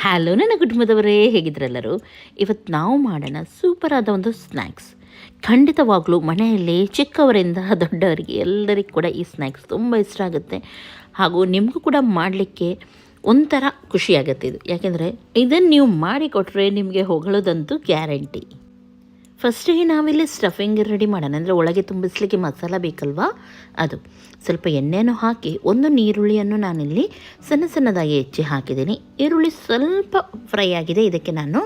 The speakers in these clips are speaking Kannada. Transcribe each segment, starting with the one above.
ಹಲೋ ನನ್ನ ಕುಟುಂಬದವರೇ, ಹೇಗಿದ್ರೆಲ್ಲರೂ? ಇವತ್ತು ನಾವು ಮಾಡೋಣ ಸೂಪರಾದ ಒಂದು ಸ್ನ್ಯಾಕ್ಸ್. ಖಂಡಿತವಾಗ್ಲೂ ಮನೆಯಲ್ಲಿ ಚಿಕ್ಕವರಿಂದ ದೊಡ್ಡವರಿಗೆ ಎಲ್ಲರಿಗೂ ಕೂಡ ಈ ಸ್ನ್ಯಾಕ್ಸ್ ತುಂಬ ಇಷ್ಟ ಆಗುತ್ತೆ. ಹಾಗೂ ನಿಮಗೂ ಕೂಡ ಮಾಡಲಿಕ್ಕೆ ಒಂಥರ ಖುಷಿಯಾಗುತ್ತೆ ಇದು. ಯಾಕೆಂದರೆ ಇದನ್ನು ನೀವು ಮಾಡಿಕೊಟ್ರೆ ನಿಮಗೆ ಹೊಗಳೋದಂತೂ ಗ್ಯಾರಂಟಿ. ಫಸ್ಟಿಗೆ ನಾವಿಲ್ಲಿ ಸ್ಟಫಿಂಗ್ ರೆಡಿ ಮಾಡೋಣ. ಅಂದರೆ ಒಳಗೆ ತುಂಬಿಸ್ಲಿಕ್ಕೆ ಮಸಾಲ ಬೇಕಲ್ವಾ, ಅದು ಸ್ವಲ್ಪ ಎಣ್ಣೆಯನ್ನು ಹಾಕಿ ಒಂದು ಈರುಳ್ಳಿಯನ್ನು ನಾನಿಲ್ಲಿ ಸಣ್ಣದಾಗಿ ಹೆಚ್ಚಿ ಹಾಕಿದ್ದೀನಿ. ಈರುಳ್ಳಿ ಸ್ವಲ್ಪ ಫ್ರೈ ಆಗಿದೆ. ಇದಕ್ಕೆ ನಾನು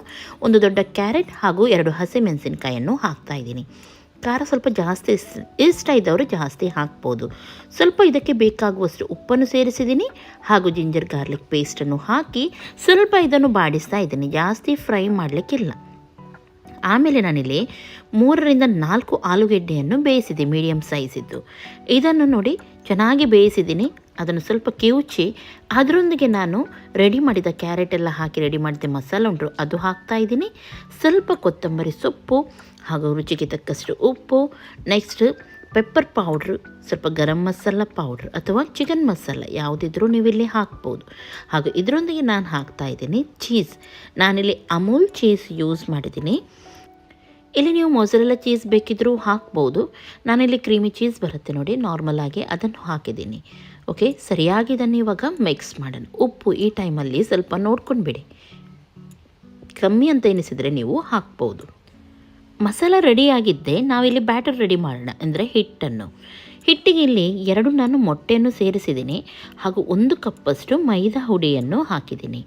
ಒಂದು ದೊಡ್ಡ ಕ್ಯಾರೆಟ್ ಹಾಗೂ 2 ಹಸಿಮೆಣಸಿನಕಾಯನ್ನು ಹಾಕ್ತಾಯಿದ್ದೀನಿ. ಖಾರ ಸ್ವಲ್ಪ ಜಾಸ್ತಿ ಇಷ್ಟ ಇದ್ದವರು ಜಾಸ್ತಿ ಹಾಕ್ಬೋದು. ಸ್ವಲ್ಪ ಇದಕ್ಕೆ ಬೇಕಾಗುವಷ್ಟು ಉಪ್ಪನ್ನು ಸೇರಿಸಿದ್ದೀನಿ ಹಾಗೂ ಜಿಂಜರ್ ಗಾರ್ಲಿಕ್ ಪೇಸ್ಟನ್ನು ಹಾಕಿ ಸ್ವಲ್ಪ ಇದನ್ನು ಬಾಡಿಸ್ತಾ ಇದ್ದೀನಿ. ಜಾಸ್ತಿ ಫ್ರೈ ಮಾಡಲಿಕ್ಕಿಲ್ಲ. ಆಮೇಲೆ ನಾನಿಲ್ಲಿ 3ರಿಂದ 4 ಆಲೂಗೆಡ್ಡೆಯನ್ನು ಬೇಯಿಸಿದೆ, ಮೀಡಿಯಮ್ ಸೈಜಿದ್ದು. ಇದನ್ನು ನೋಡಿ ಚೆನ್ನಾಗಿ ಬೇಯಿಸಿದ್ದೀನಿ. ಅದನ್ನು ಸ್ವಲ್ಪ ಕಿವುಚಿ ಅದರೊಂದಿಗೆ ನಾನು ರೆಡಿ ಮಾಡಿದ ಕ್ಯಾರೆಟ್ ಎಲ್ಲ ಹಾಕಿ ರೆಡಿ ಮಾಡಿದ ಮಸಾಲ ಉಂಟು ಅದು ಹಾಕ್ತಾಯಿದ್ದೀನಿ. ಸ್ವಲ್ಪ ಕೊತ್ತಂಬರಿ ಸೊಪ್ಪು ಹಾಗೂ ರುಚಿಗೆ ತಕ್ಕಷ್ಟು ಉಪ್ಪು, ನೆಕ್ಸ್ಟ್ ಪೆಪ್ಪರ್ ಪೌಡ್ರು, ಸ್ವಲ್ಪ ಗರಂ ಮಸಾಲ ಪೌಡ್ರ್ ಅಥವಾ ಚಿಕನ್ ಮಸಾಲ ಯಾವುದಿದ್ರೂ ನೀವಿಲ್ಲಿ ಹಾಕ್ಬೋದು. ಹಾಗೂ ಇದರೊಂದಿಗೆ ನಾನು ಹಾಕ್ತಾಯಿದ್ದೀನಿ ಚೀಸ್. ನಾನಿಲ್ಲಿ ಅಮೂಲ್ ಚೀಸ್ ಯೂಸ್ ಮಾಡಿದ್ದೀನಿ. ಇಲ್ಲಿ ನೀವು ಮೊಸರೆಲ್ಲ ಚೀಸ್ ಬೇಕಿದ್ದರೂ ಹಾಕ್ಬೋದು. ನಾನಿಲ್ಲಿ ಕ್ರೀಮಿ ಚೀಸ್ ಬರುತ್ತೆ ನೋಡಿ ನಾರ್ಮಲ್ ಆಗಿ, ಅದನ್ನು ಹಾಕಿದ್ದೀನಿ. ಓಕೆ, ಸರಿಯಾಗಿ ಇದನ್ನು ಇವಾಗ ಮಿಕ್ಸ್ ಮಾಡೋಣ. ಉಪ್ಪು ಈ ಟೈಮಲ್ಲಿ ಸ್ವಲ್ಪ ನೋಡ್ಕೊಂಡು ಬಿಡಿ, ಕಮ್ಮಿ ಅಂತ ಎನಿಸಿದರೆ ನೀವು ಹಾಕ್ಬೋದು. ಮಸಾಲ ರೆಡಿಯಾಗಿದ್ದೆ, ನಾವಿಲ್ಲಿ ಬ್ಯಾಟರ್ ರೆಡಿ ಮಾಡೋಣ. ಅಂದರೆ ಹಿಟ್ಟಿಗೆ ಇಲ್ಲಿ 2 ನಾನು ಮೊಟ್ಟೆಯನ್ನು ಸೇರಿಸಿದ್ದೀನಿ ಹಾಗೂ 1 ಕಪ್ಪಷ್ಟು ಮೈದಾ ಹುಡಿಯನ್ನು ಹಾಕಿದ್ದೀನಿ.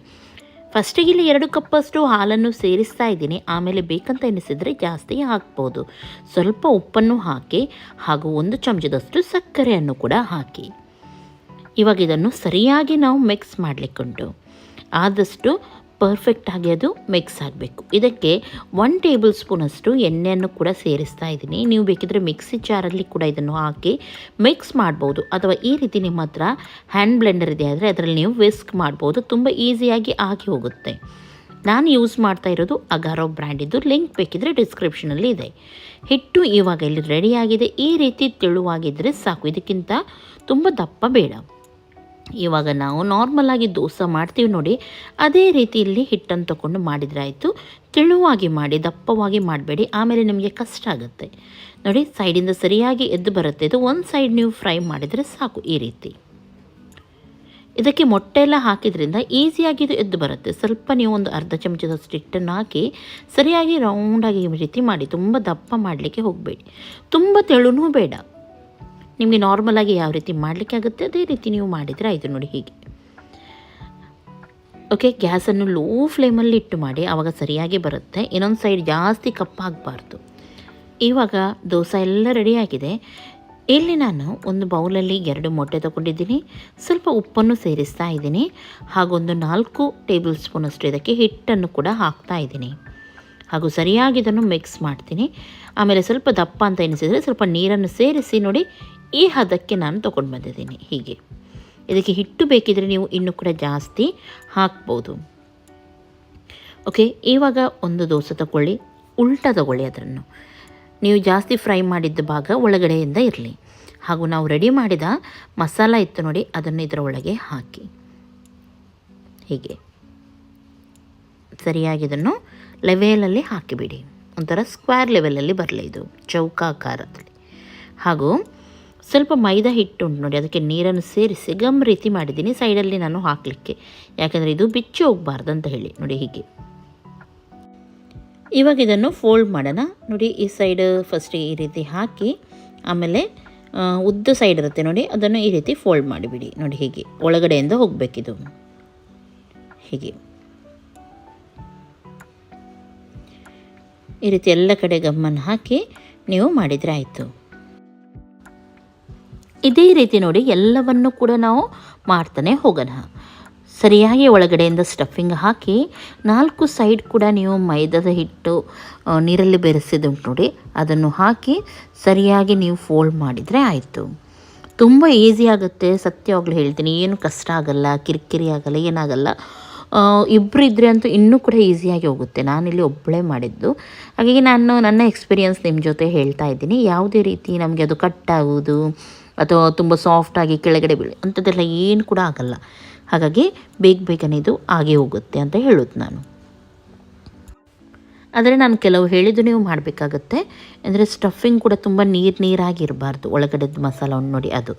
ಫಸ್ಟಿಗೆ ಇಲ್ಲಿ 2 ಕಪ್ಪಷ್ಟು ಹಾಲನ್ನು ಸೇರಿಸ್ತಾ ಇದ್ದೀನಿ. ಆಮೇಲೆ ಬೇಕಂತ ಎನಿಸಿದರೆ ಜಾಸ್ತಿ ಹಾಕ್ಬೋದು. ಸ್ವಲ್ಪ ಉಪ್ಪನ್ನು ಹಾಕಿ ಹಾಗೂ 1 ಚಮಚದಷ್ಟು ಸಕ್ಕರೆಯನ್ನು ಕೂಡ ಹಾಕಿ ಇವಾಗ ಇದನ್ನು ಸರಿಯಾಗಿ ನಾವು ಮಿಕ್ಸ್ ಮಾಡಲಿಕ್ಕುಂಟು. ಆದಷ್ಟು ಪರ್ಫೆಕ್ಟಾಗಿ ಅದು ಮಿಕ್ಸ್ ಆಗಬೇಕು. ಇದಕ್ಕೆ 1 ಟೇಬಲ್ ಸ್ಪೂನಷ್ಟು ಎಣ್ಣೆಯನ್ನು ಕೂಡ ಸೇರಿಸ್ತಾ ಇದ್ದೀನಿ. ನೀವು ಬೇಕಿದ್ರೆ ಮಿಕ್ಸಿ ಜಾರಲ್ಲಿ ಕೂಡ ಇದನ್ನು ಹಾಕಿ ಮಿಕ್ಸ್ ಮಾಡ್ಬೋದು. ಅಥವಾ ಈ ರೀತಿ ನಿಮ್ಮ ಹತ್ರ ಹ್ಯಾಂಡ್ ಬ್ಲೆಂಡರ್ ಇದೆ ಆದರೆ ಅದರಲ್ಲಿ ನೀವು ವಿಸ್ಕ್ ಮಾಡ್ಬೋದು. ತುಂಬ ಈಸಿಯಾಗಿ ಆಗಿ ಹೋಗುತ್ತೆ. ನಾನು ಯೂಸ್ ಮಾಡ್ತಾ ಇರೋದು ಅಗಾರೋ ಬ್ರ್ಯಾಂಡಿದ್ದು, ಲಿಂಕ್ ಬೇಕಿದ್ರೆ ಡಿಸ್ಕ್ರಿಪ್ಷನಲ್ಲಿ ಇದೆ. ಹಿಟ್ಟು ಇವಾಗ ಇಲ್ಲಿ ರೆಡಿಯಾಗಿದೆ. ಈ ರೀತಿ ತೆಳುವಾಗಿದ್ದರೆ ಸಾಕು, ಇದಕ್ಕಿಂತ ತುಂಬ ದಪ್ಪ ಬೇಡ. ಇವಾಗ ನಾವು ನಾರ್ಮಲಾಗಿ ದೋಸೆ ಮಾಡ್ತೀವಿ ನೋಡಿ, ಅದೇ ರೀತಿ ಇಲ್ಲಿ ಹಿಟ್ಟನ್ನು ತಗೊಂಡು ಮಾಡಿದರೆ ಆಯಿತು. ತೆಳುವಾಗಿ ಮಾಡಿ, ದಪ್ಪವಾಗಿ ಮಾಡಬೇಡಿ, ಆಮೇಲೆ ನಿಮಗೆ ಕಷ್ಟ ಆಗುತ್ತೆ ನೋಡಿ. ಸೈಡಿಂದ ಸರಿಯಾಗಿ ಎದ್ದು ಬರುತ್ತೆ. ಇದು ಒಂದು ಸೈಡ್ ನೀವು ಫ್ರೈ ಮಾಡಿದರೆ ಸಾಕು. ಈ ರೀತಿ ಇದಕ್ಕೆ ಮೊಟ್ಟೆ ಎಲ್ಲ ಹಾಕಿದ್ರಿಂದ ಈಸಿಯಾಗಿ ಇದು ಎದ್ದು ಬರುತ್ತೆ. ಸ್ವಲ್ಪ ನೀವು ಒಂದು ಅರ್ಧ ಚಮಚದಷ್ಟು ಹಿಟ್ಟನ್ನು ಹಾಕಿ ಸರಿಯಾಗಿ ರೌಂಡಾಗಿ ಈ ರೀತಿ ಮಾಡಿ. ತುಂಬ ದಪ್ಪ ಮಾಡಲಿಕ್ಕೆ ಹೋಗಬೇಡಿ, ತುಂಬ ತೆಳುನೂ ಬೇಡ. ನಿಮಗೆ ನಾರ್ಮಲಾಗಿ ಯಾವ ರೀತಿ ಮಾಡಲಿಕ್ಕೆ ಆಗುತ್ತೆ ಅದೇ ರೀತಿ ನೀವು ಮಾಡಿದರೆ ಆಯಿತು ನೋಡಿ ಹೀಗೆ. ಓಕೆ, ಗ್ಯಾಸನ್ನು ಲೋ ಫ್ಲೇಮಲ್ಲಿ ಇಟ್ಟು ಮಾಡಿ, ಆವಾಗ ಸರಿಯಾಗಿ ಬರುತ್ತೆ. ಇನ್ನೊಂದು ಸೈಡ್ ಜಾಸ್ತಿ ಕಪ್ಪಾಗಬಾರ್ದು. ಇವಾಗ ದೋಸೆ ಎಲ್ಲ ರೆಡಿಯಾಗಿದೆ. ಇಲ್ಲಿ ನಾನು ಒಂದು ಬೌಲಲ್ಲಿ 2 ಮೊಟ್ಟೆ ತೊಗೊಂಡಿದ್ದೀನಿ. ಸ್ವಲ್ಪ ಉಪ್ಪನ್ನು ಸೇರಿಸ್ತಾ ಇದ್ದೀನಿ ಹಾಗೂ ಒಂದು 4 ಟೇಬಲ್ ಸ್ಪೂನಷ್ಟು ಇದಕ್ಕೆ ಹಿಟ್ಟನ್ನು ಕೂಡ ಹಾಕ್ತಾ ಇದ್ದೀನಿ. ಹಾಗೂ ಸರಿಯಾಗಿ ಇದನ್ನು ಮಿಕ್ಸ್ ಮಾಡ್ತೀನಿ. ಆಮೇಲೆ ಸ್ವಲ್ಪ ದಪ್ಪ ಅಂತ ಎನಿಸಿದರೆ ಸ್ವಲ್ಪ ನೀರನ್ನು ಸೇರಿಸಿ ನೋಡಿ, ಈ ಹದಕ್ಕೆ ನಾನು ತೊಗೊಂಡು ಬಂದಿದ್ದೀನಿ. ಹೀಗೆ ಇದಕ್ಕೆ ಹಿಟ್ಟು ಬೇಕಿದ್ರೆ ನೀವು ಇನ್ನೂ ಕೂಡ ಜಾಸ್ತಿ ಹಾಕ್ಬೋದು. ಓಕೆ, ಇವಾಗ ಒಂದು ದೋಸೆ ತಗೊಳ್ಳಿ, ಉಲ್ಟಾ ತಗೊಳ್ಳಿ. ಅದನ್ನು ನೀವು ಜಾಸ್ತಿ ಫ್ರೈ ಮಾಡಿದ್ದ ಭಾಗ ಒಳಗಡೆಯಿಂದ ಇರಲಿ. ಹಾಗೂ ನಾವು ರೆಡಿ ಮಾಡಿದ ಮಸಾಲ ಇತ್ತು ನೋಡಿ, ಅದನ್ನು ಇದರ ಒಳಗೆ ಹಾಕಿ ಹೀಗೆ ಸರಿಯಾಗಿ ಇದನ್ನು ಲೆವೆಲಲ್ಲಿ ಹಾಕಿಬಿಡಿ. ಒಂಥರ ಸ್ಕ್ವೇರ್ ಲೆವೆಲಲ್ಲಿ ಬರಲಿ, ಇದು ಚೌಕಾಕಾರದಲ್ಲಿ. ಹಾಗೂ ಸ್ವಲ್ಪ ಮೈದಾ ಹಿಟ್ಟು ಉಂಟು ನೋಡಿ, ಅದಕ್ಕೆ ನೀರನ್ನು ಸೇರಿಸಿ ಗಮ್ ರೀತಿ ಮಾಡಿದ್ದೀನಿ ಸೈಡಲ್ಲಿ ನಾನು ಹಾಕಲಿಕ್ಕೆ. ಯಾಕೆಂದರೆ ಇದು ಬಿಚ್ಚಿ ಹೋಗಬಾರ್ದು ಅಂತ ಹೇಳಿ ನೋಡಿ ಹೀಗೆ. ಇವಾಗ ಇದನ್ನು ಫೋಲ್ಡ್ ಮಾಡೋಣ ನೋಡಿ. ಈ ಸೈಡ್ ಫಸ್ಟಿಗೆ ಈ ರೀತಿ ಹಾಕಿ, ಆಮೇಲೆ ಉದ್ದ ಸೈಡ್ ಇರುತ್ತೆ ನೋಡಿ, ಅದನ್ನು ಈ ರೀತಿ ಫೋಲ್ಡ್ ಮಾಡಿಬಿಡಿ ನೋಡಿ ಹೀಗೆ. ಒಳಗಡೆಯಿಂದ ಹೋಗಬೇಕಿದು ಹೀಗೆ. ಈ ರೀತಿ ಎಲ್ಲ ಕಡೆ ಗಮ್ಮನ್ನು ಹಾಕಿ ನೀವು ಮಾಡಿದರೆ ಆಯಿತು. ಇದೇ ರೀತಿ ನೋಡಿ ಎಲ್ಲವನ್ನು ಕೂಡ ನಾವು ಮಾಡ್ತಾನೆ ಹೋಗೋಣ. ಸರಿಯಾಗಿ ಒಳಗಡೆಯಿಂದ ಸ್ಟಫಿಂಗ್ ಹಾಕಿ 4 ಸೈಡ್ ಕೂಡ ನೀವು ಮೈದಾದ ಹಿಟ್ಟು ನೀರಲ್ಲಿ ಬೆರೆಸಿದುಂಟು ನೋಡಿ, ಅದನ್ನು ಹಾಕಿ ಸರಿಯಾಗಿ ನೀವು ಫೋಲ್ಡ್ ಮಾಡಿದರೆ ಆಯಿತು. ತುಂಬ ಈಸಿ ಆಗುತ್ತೆ, ಸತ್ಯವಾಗ್ಲೂ ಹೇಳ್ತೀನಿ. ಏನು ಕಷ್ಟ ಆಗಲ್ಲ, ಕಿರಿಕಿರಿ ಆಗಲ್ಲ, ಏನಾಗಲ್ಲ. ಇಬ್ಬರು ಇದ್ದರೆ ಅಂತೂ ಇನ್ನೂ ಕೂಡ ಈಸಿಯಾಗಿ ಹೋಗುತ್ತೆ. ನಾನಿಲ್ಲಿ ಒಬ್ಬಳೇ ಮಾಡಿದ್ದು, ಹಾಗಾಗಿ ನಾನು ನನ್ನ ಎಕ್ಸ್ಪೀರಿಯನ್ಸ್ ನಿಮ್ಮ ಜೊತೆ ಹೇಳ್ತಾ ಇದ್ದೀನಿ. ಯಾವುದೇ ರೀತಿ ನಮಗೆ ಅದು ಕಟ್ ಆಗೋದು ಅಥವಾ ತುಂಬ ಸಾಫ್ಟಾಗಿ ಕೆಳಗಡೆ ಬೀಳಿ ಅಂಥದ್ದೆಲ್ಲ ಏನು ಕೂಡ ಆಗಲ್ಲ. ಹಾಗಾಗಿ ಬೇಗನೆ ಇದು ಆಗೇ ಹೋಗುತ್ತೆ ಅಂತ ಹೇಳೋದು ನಾನು. ಆದರೆ ನಾನು ಕೆಲವು ಹೇಳಿದ್ದು ನೀವು ಮಾಡಬೇಕಾಗತ್ತೆ. ಅಂದರೆ ಸ್ಟಫಿಂಗ್ ಕೂಡ ತುಂಬ ನೀರಾಗಿರಬಾರ್ದು, ಒಳಗಡೆದು ಮಸಾಲವನ್ನು ನೋಡಿ ಅದು.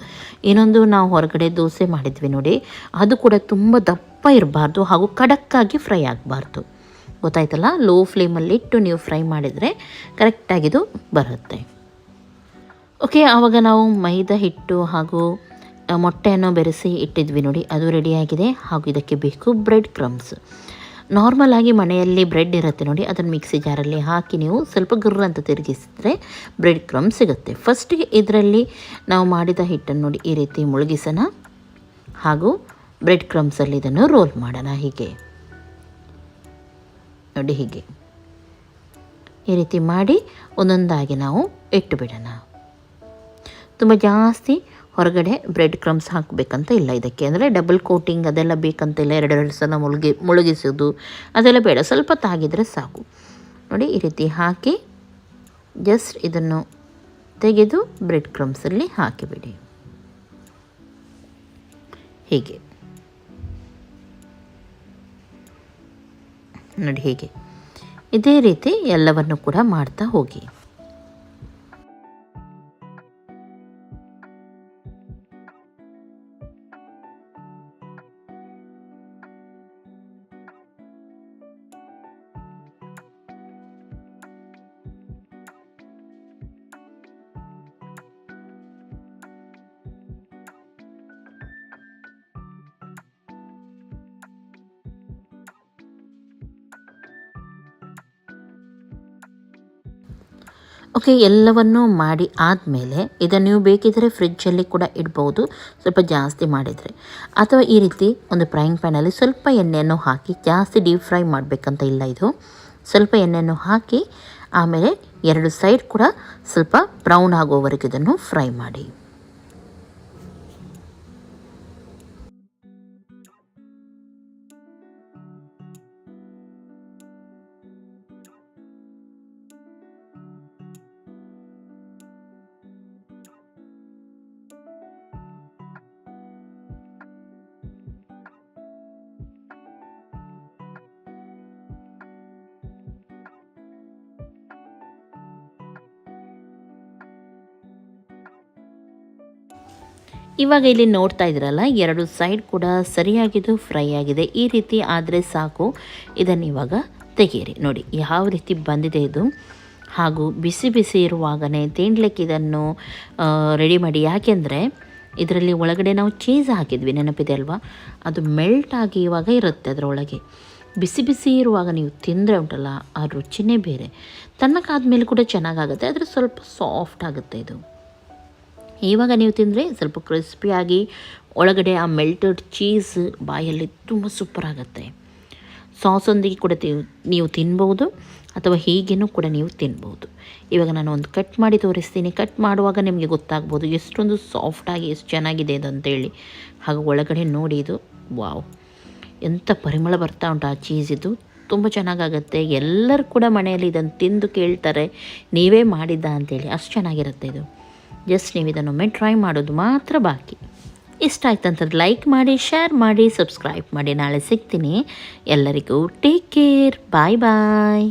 ಇನ್ನೊಂದು ನಾವು ಹೊರಗಡೆ ದೋಸೆ ಮಾಡಿದ್ವಿ ನೋಡಿ, ಅದು ಕೂಡ ತುಂಬ ದಪ್ಪ ಇರಬಾರ್ದು ಹಾಗೂ ಖಡಕ್ಕಾಗಿ ಫ್ರೈ ಆಗಬಾರ್ದು. ಗೊತ್ತಾಯ್ತಲ್ಲ, ಲೋ ಫ್ಲೇಮಲ್ಲಿ ಇಟ್ಟು ನೀವು ಫ್ರೈ ಮಾಡಿದರೆ ಕರೆಕ್ಟಾಗಿದು ಬರುತ್ತೆ. ಓಕೆ, ಆವಾಗ ನಾವು ಮೈದಾ ಹಿಟ್ಟು ಹಾಗೂ ಮೊಟ್ಟೆಯನ್ನು ಬೆರೆಸಿ ಇಟ್ಟಿದ್ವಿ ನೋಡಿ, ಅದು ರೆಡಿಯಾಗಿದೆ. ಹಾಗೂ ಇದಕ್ಕೆ ಬೇಕು ಬ್ರೆಡ್ ಕ್ರಮ್ಸ್. ನಾರ್ಮಲ್ ಆಗಿ ಮನೆಯಲ್ಲಿ ಬ್ರೆಡ್ ಇರುತ್ತೆ ನೋಡಿ, ಅದನ್ನು ಮಿಕ್ಸಿ ಜಾರಲ್ಲಿ ಹಾಕಿ ನೀವು ಸ್ವಲ್ಪ ಗುರ್ರ ಅಂತ ತಿರುಗಿಸಿದ್ರೆ ಬ್ರೆಡ್ ಕ್ರಮ್ಸ್ ಸಿಗುತ್ತೆ. ಫಸ್ಟಿಗೆ ಇದರಲ್ಲಿ ನಾವು ಮಾಡಿದ ಹಿಟ್ಟನ್ನು ನೋಡಿ ಈ ರೀತಿ ಮುಳುಗಿಸೋಣ ಹಾಗೂ ಬ್ರೆಡ್ ಕ್ರಮ್ಸಲ್ಲಿ ಇದನ್ನು ರೋಲ್ ಮಾಡೋಣ. ಹೀಗೆ ನೋಡಿ, ಹೀಗೆ ಈ ರೀತಿ ಮಾಡಿ ಒಂದೊಂದಾಗಿ ನಾವು ಇಟ್ಟು ಬಿಡೋಣ. ತುಂಬ ಜಾಸ್ತಿ ಹೊರಗಡೆ ಬ್ರೆಡ್ ಕ್ರಮ್ಸ್ ಹಾಕಬೇಕಂತ ಇಲ್ಲ ಇದಕ್ಕೆ, ಅಂದರೆ ಡಬಲ್ ಕೋಟಿಂಗ್ ಅದೆಲ್ಲ ಬೇಕಂತ ಇಲ್ಲ. ಎರಡು ಸಲ ಮುಳುಗಿಸೋದು ಅದೆಲ್ಲ ಬೇಡ, ಸ್ವಲ್ಪ ತಾಗಿದರೆ ಸಾಕು. ನೋಡಿ ಈ ರೀತಿ ಹಾಕಿ ಜಸ್ಟ್ ಇದನ್ನು ತೆಗೆದು ಬ್ರೆಡ್ ಕ್ರಮ್ಸಲ್ಲಿ ಹಾಕಿಬಿಡಿ. ಹೀಗೆ ನೋಡಿ, ಹೀಗೆ ಇದೇ ರೀತಿ ಎಲ್ಲವನ್ನು ಕೂಡ ಮಾಡ್ತಾ ಹೋಗಿ. ಓಕೆ, ಎಲ್ಲವನ್ನೂ ಮಾಡಿ ಆದಮೇಲೆ ಇದನ್ನು ನೀವು ಬೇಕಿದ್ದರೆ ಫ್ರಿಜ್ಜಲ್ಲಿ ಕೂಡ ಇಡ್ಬೋದು, ಸ್ವಲ್ಪ ಜಾಸ್ತಿ ಮಾಡಿದರೆ. ಅಥವಾ ಈ ರೀತಿ ಒಂದು ಫ್ರೈಯಿಂಗ್ ಪ್ಯಾನಲ್ಲಿ ಸ್ವಲ್ಪ ಎಣ್ಣೆಯನ್ನು ಹಾಕಿ, ಜಾಸ್ತಿ ಡೀಪ್ ಫ್ರೈ ಮಾಡಬೇಕಂತ ಇಲ್ಲ, ಇದು ಸ್ವಲ್ಪ ಎಣ್ಣೆಯನ್ನು ಹಾಕಿ ಆಮೇಲೆ ಎರಡು ಸೈಡ್ ಕೂಡ ಸ್ವಲ್ಪ ಬ್ರೌನ್ ಆಗೋವರೆಗೆ ಇದನ್ನು ಫ್ರೈ ಮಾಡಿ. ಇವಾಗ ಇಲ್ಲಿ ನೋಡ್ತಾ ಇದ್ದೀರಲ್ಲ, ಎರಡು ಸೈಡ್ ಕೂಡ ಸರಿಯಾಗಿದ್ದು ಫ್ರೈ ಆಗಿದೆ. ಈ ರೀತಿ ಆದರೆ ಸಾಕು. ಇದನ್ನು ಇವಾಗ ತೆಗೀರಿ. ನೋಡಿ ಯಾವ ರೀತಿ ಬಂದಿದೆ ಇದು. ಹಾಗೂ ಬಿಸಿ ಇರುವಾಗಲೇ ತಿನ್ನಲಿಕ್ಕೆ ಇದನ್ನು ರೆಡಿ ಮಾಡಿ. ಯಾಕೆಂದರೆ ಇದರಲ್ಲಿ ಒಳಗಡೆ ನಾವು ಚೀಸ್ ಹಾಕಿದ್ವಿ, ನೆನಪಿದೆ ಅಲ್ವಾ, ಅದು ಮೆಲ್ಟ್ ಆಗಿ ಇವಾಗ ಇರುತ್ತೆ ಅದರೊಳಗೆ. ಬಿಸಿ ಇರುವಾಗ ನೀವು ತಿಂದರೆ ಉಂಟಲ್ಲ, ಆ ರುಚಿನೇ ಬೇರೆ. ತಣ್ಣಗಾದ್ಮೇಲೆ ಕೂಡ ಚೆನ್ನಾಗಾಗುತ್ತೆ, ಆದರೆ ಸ್ವಲ್ಪ ಸಾಫ್ಟ್ ಆಗುತ್ತೆ ಇದು. ಇವಾಗ ನೀವು ತಿಂದರೆ ಸ್ವಲ್ಪ ಕ್ರಿಸ್ಪಿಯಾಗಿ ಒಳಗಡೆ ಆ ಮೆಲ್ಟೆಡ್ ಚೀಸ್ ಬಾಯಲ್ಲಿ ತುಂಬ ಸೂಪರ್ ಆಗುತ್ತೆ. ಸಾಸೊಂದಿಗೆ ಕೂಡ ನೀವು ತಿನ್ಬೋದು, ಅಥವಾ ಹೀಗೇನೂ ಕೂಡ ನೀವು ತಿನ್ಬೋದು. ಇವಾಗ ನಾನು ಒಂದು ಕಟ್ ಮಾಡಿ ತೋರಿಸ್ತೀನಿ. ಕಟ್ ಮಾಡುವಾಗ ನಿಮಗೆ ಗೊತ್ತಾಗ್ಬೋದು ಎಷ್ಟೊಂದು ಸಾಫ್ಟಾಗಿ ಎಷ್ಟು ಚೆನ್ನಾಗಿದೆ ಇದು ಅಂತೇಳಿ. ಹಾಗೂ ಒಳಗಡೆ ನೋಡಿ, ಇದು ವಾವ್, ಎಂಥ ಪರಿಮಳ ಬರ್ತಾ ಉಂಟು ಆ ಚೀಸಿದು. ತುಂಬ ಚೆನ್ನಾಗಾಗುತ್ತೆ. ಎಲ್ಲರೂ ಕೂಡ ಮನೆಯಲ್ಲಿ ಇದನ್ನು ತಿಂದು ಕೇಳ್ತಾರೆ ನೀವೇ ಮಾಡಿದ್ದ ಅಂತೇಳಿ, ಅಷ್ಟು ಚೆನ್ನಾಗಿರುತ್ತೆ ಇದು. ಜಸ್ಟ್ ನೀವು ಇದನ್ನೊಮ್ಮೆ ಟ್ರೈ ಮಾಡೋದು ಮಾತ್ರ ಬಾಕಿ. ಇಷ್ಟ ಆಯ್ತು ಅಂತಂದ್ರೆ ಲೈಕ್ ಮಾಡಿ, ಶೇರ್ ಮಾಡಿ, ಸಬ್ಸ್ಕ್ರೈಬ್ ಮಾಡಿ. ನಾಳೆ ಸಿಗ್ತೀನಿ. ಎಲ್ಲರಿಗೂ ಟೇಕ್ ಕೇರ್. ಬಾಯ್ ಬಾಯ್.